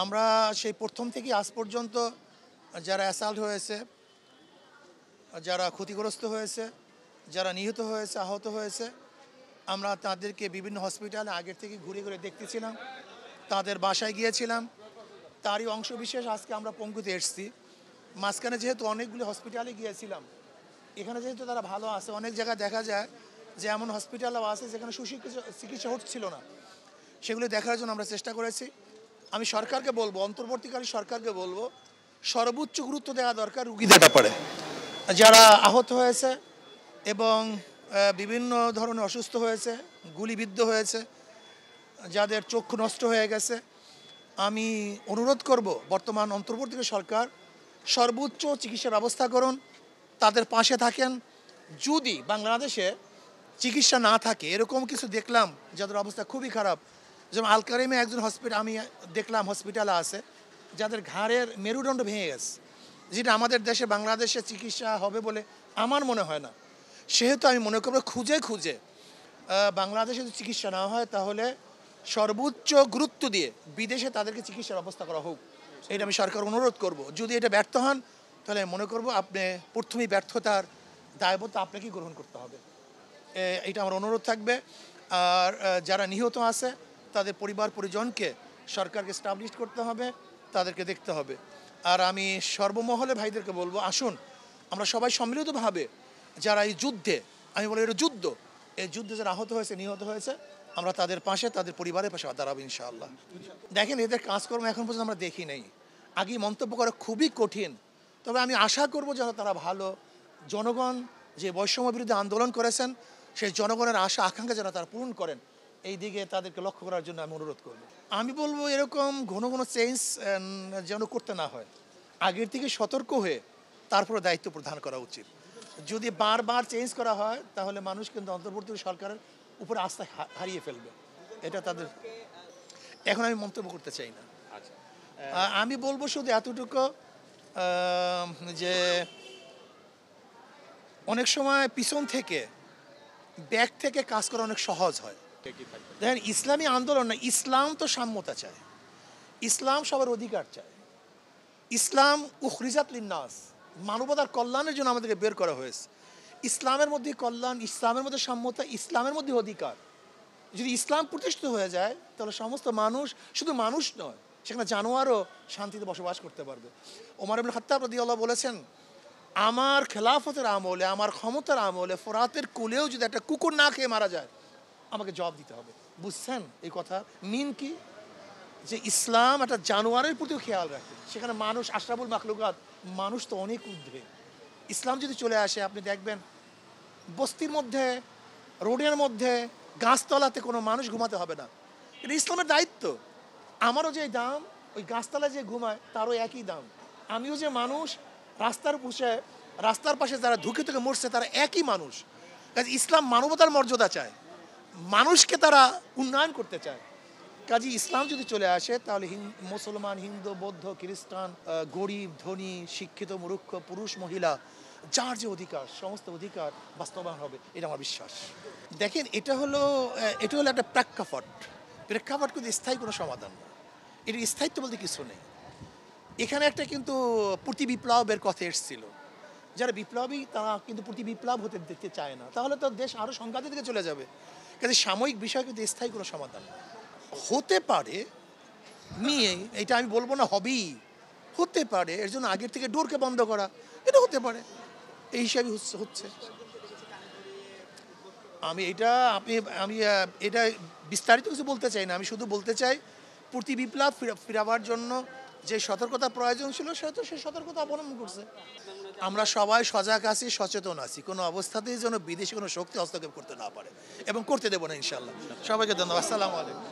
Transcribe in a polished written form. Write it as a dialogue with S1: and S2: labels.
S1: আমরা সেই প্রথম থেকে আজ পর্যন্ত যারা অ্যাসাল্ট হয়েছে, যারা ক্ষতিগ্রস্ত হয়েছে, যারা নিহত হয়েছে, আহত হয়েছে, আমরা তাদেরকে বিভিন্ন হসপিটালে আগের থেকে ঘুরে ঘুরে দেখতেছিলাম, তাদের বাসায় গিয়েছিলাম। তারই অংশবিশেষ আজকে আমরা পঙ্গুতে এসেছি। মাঝখানে যেহেতু অনেকগুলি হসপিটালে গিয়েছিলাম, এখানে যেহেতু তারা ভালো আছে, অনেক জায়গায় দেখা যায় যে এমন হসপিটালও আছে যেখানে চিকিৎসা হচ্ছিল না, সেগুলি দেখার জন্য আমরা চেষ্টা করেছি। আমি সরকারকে বলবো, অন্তর্বর্তীকালী সরকারকে বলবো, সর্বোচ্চ গুরুত্ব দেওয়া দরকার রুগীদের ব্যাপারে, যারা আহত হয়েছে এবং বিভিন্ন ধরনের অসুস্থ হয়েছে, গুলিবিদ্ধ হয়েছে, যাদের চক্ষু নষ্ট হয়ে গেছে। আমি অনুরোধ করব বর্তমান অন্তর্বর্তীকালীন সরকার সর্বোচ্চ চিকিৎসা ব্যবস্থা করুন, তাদের পাশে থাকেন। যদি বাংলাদেশে চিকিৎসা না থাকে, এরকম কিছু দেখলাম যাদের অবস্থা খুবই খারাপ, যেমন আল কারিমে একজন আমি দেখলাম হসপিটালে আছে যাদের ঘাড়ের মেরুদণ্ড ভেঙে গেছে, যেটা আমাদের দেশে বাংলাদেশে চিকিৎসা হবে বলে আমার মনে হয় না। সেহেতু আমি মনে করব খুঁজে খুঁজে বাংলাদেশে যদি চিকিৎসা না হয় তাহলে সর্বোচ্চ গুরুত্ব দিয়ে বিদেশে তাদেরকে চিকিৎসার ব্যবস্থা করা হোক, এটা আমি সরকার অনুরোধ করব। যদি এটা ব্যর্থ হন তাহলে মনে করব আপনি প্রথমেই ব্যর্থতার দায়বদ্ধ আপনাকেই গ্রহণ করতে হবে, এটা আমার অনুরোধ থাকবে। আর যারা নিহত আছে তাদের পরিবার পরিজনকে সরকারকে এস্টাবলিশ করতে হবে, তাদেরকে দেখতে হবে। আর আমি সর্বমহলে ভাইদেরকে বলবো, আসুন আমরা সবাই সম্মিলিতভাবে যারা এই যুদ্ধে, আমি বলি এটা যুদ্ধ, এই যুদ্ধে যারা আহত হয়েছে, নিহত হয়েছে, আমরা তাদের পাশে, তাদের পরিবারের পাশে দাঁড়াবো ইনশাআল্লাহ। দেখেন, এদের কাজকর্ম এখন পর্যন্ত আমরা দেখি নাই। আগে মন্তব্য করা খুবই কঠিন, তবে আমি আশা করব যেন তারা ভালো, জনগণ যে বৈষম্য বিরুদ্ধে আন্দোলন করেছেন সেই জনগণের আশা আকাঙ্ক্ষা যেন তারা পূরণ করেন, এই দিকে তাদেরকে লক্ষ্য করার জন্য আমি অনুরোধ করব। আমি বলবো এরকম ঘন ঘন চেঞ্জ যেন করতে না হয়, আগের থেকে সতর্ক হয়ে তারপরে দায়িত্ব প্রদান করা উচিত। যদি বারবার চেঞ্জ করা হয় তাহলে মানুষ কিন্তু অন্তর্বর্তী সরকারের উপরে আস্থা হারিয়ে ফেলবে, এটা তাদের। এখন আমি মন্তব্য করতে চাই না। আমি বলবো শুধু এতটুকু যে অনেক সময় পিছন থেকে, ব্যাক থেকে কাজ করা অনেক সহজ হয়। দেখেন, ইসলামী আন্দোলন না, ইসলাম তো সাম্যতা চায়, ইসলাম সবার অধিকার চায়, ইসলাম উখরিজাত লিন্নাস, মানবতার কল্যাণের জন্য আমাদেরকে বের করা হয়েছে। ইসলামের মধ্যে কল্যাণ, ইসলামের মধ্যে সাম্যতা, ইসলামের মধ্যে অধিকার। যদি ইসলাম প্রতিষ্ঠিত হয়ে যায় তাহলে সমস্ত মানুষ, শুধু মানুষ নয়, সেখানে জানোয়ারও শান্তিতে বসবাস করতে পারবে। ওমর ইবনে খাত্তাব রাদিয়াল্লাহু বলেছেন, আমার খেলাফতের আমলে, আমার ক্ষমতার আমলে ফোরাতের কুলেও যদি একটা কুকুর না খেয়ে মারা যায় আমাকে জবাব দিতে হবে। বুঝছেন এই কথা মিন কি? যে ইসলাম একটা জানোয়ারের প্রতিও খেয়াল রাখে, সেখানে মানুষ আশরাফুল মাখলুকাত, মানুষ তো অনেক ঊর্ধ্বে। ইসলাম যদি চলে আসে আপনি দেখবেন বস্তির মধ্যে, রোডের মধ্যে, গাছতলাতে কোনো মানুষ ঘুমাতে হবে না, এটা ইসলামের দায়িত্ব। আমারও যে দাম, ওই গাছতলায় যে ঘুমায় তারও একই দাম। আমিও যে মানুষ, রাস্তার পাশে যারা ধুকে থেকে মরছে তারা একই মানুষ। কাজে ইসলাম মানবতার মর্যাদা চায়, মানুষকে তারা উন্নয়ন করতে চায়। কাজে ইসলাম যদি চলে আসে তাহলে মুসলমান, হিন্দু, বৌদ্ধ, খ্রিস্টান, গরিব, ধনী, শিক্ষিত, মূর্খ, পুরুষ, মহিলা, যার যে অধিকার, সমস্ত অধিকার বাস্তবায়ন হবে, এটা আমার বিশ্বাস। দেখেন, এটা হলো একটা প্রেক্ষাপট কিন্তু স্থায়ী কোনো সমাধান না, এর স্থায়িত্ব বলতে কিছু নেই। এখানে একটা কিন্তু প্রতি বিপ্লবের কথা এসেছিল, যারা বিপ্লবী তারা কিন্তু প্রতি বিপ্লব হতে দেখতে চায় না, তাহলে তো দেশ আরও সংঘাতের দিকে চলে যাবে। কাজে সাময়িক বিষয় কিন্তু স্থায়ী কোনো সমাধান হতে পারে নিয়ে, এটা আমি বলবো না হবেই, হতে পারে। এর জন্য আগের থেকে ডোরকে বন্ধ করা, এটা হতে পারে, এই হিসাবে হচ্ছে। আমি এটা বিস্তারিত কিছু বলতে চাই না, আমি শুধু বলতে চাই প্রতি বিপ্লব ফিরাবার জন্য যে সতর্কতা প্রয়োজন ছিল সেটা সে সতর্কতা অবলম্বন করছে। আমরা সবাই সজাগ আছি, সচেতন আছি, কোনো অবস্থাতেই যেন বিদেশি কোনো শক্তি হস্তক্ষেপ করতে না পারে এবং করতে দেবো না ইনশাল্লাহ। সবাইকে ধন্যবাদ। আসসালামু আলাইকুম।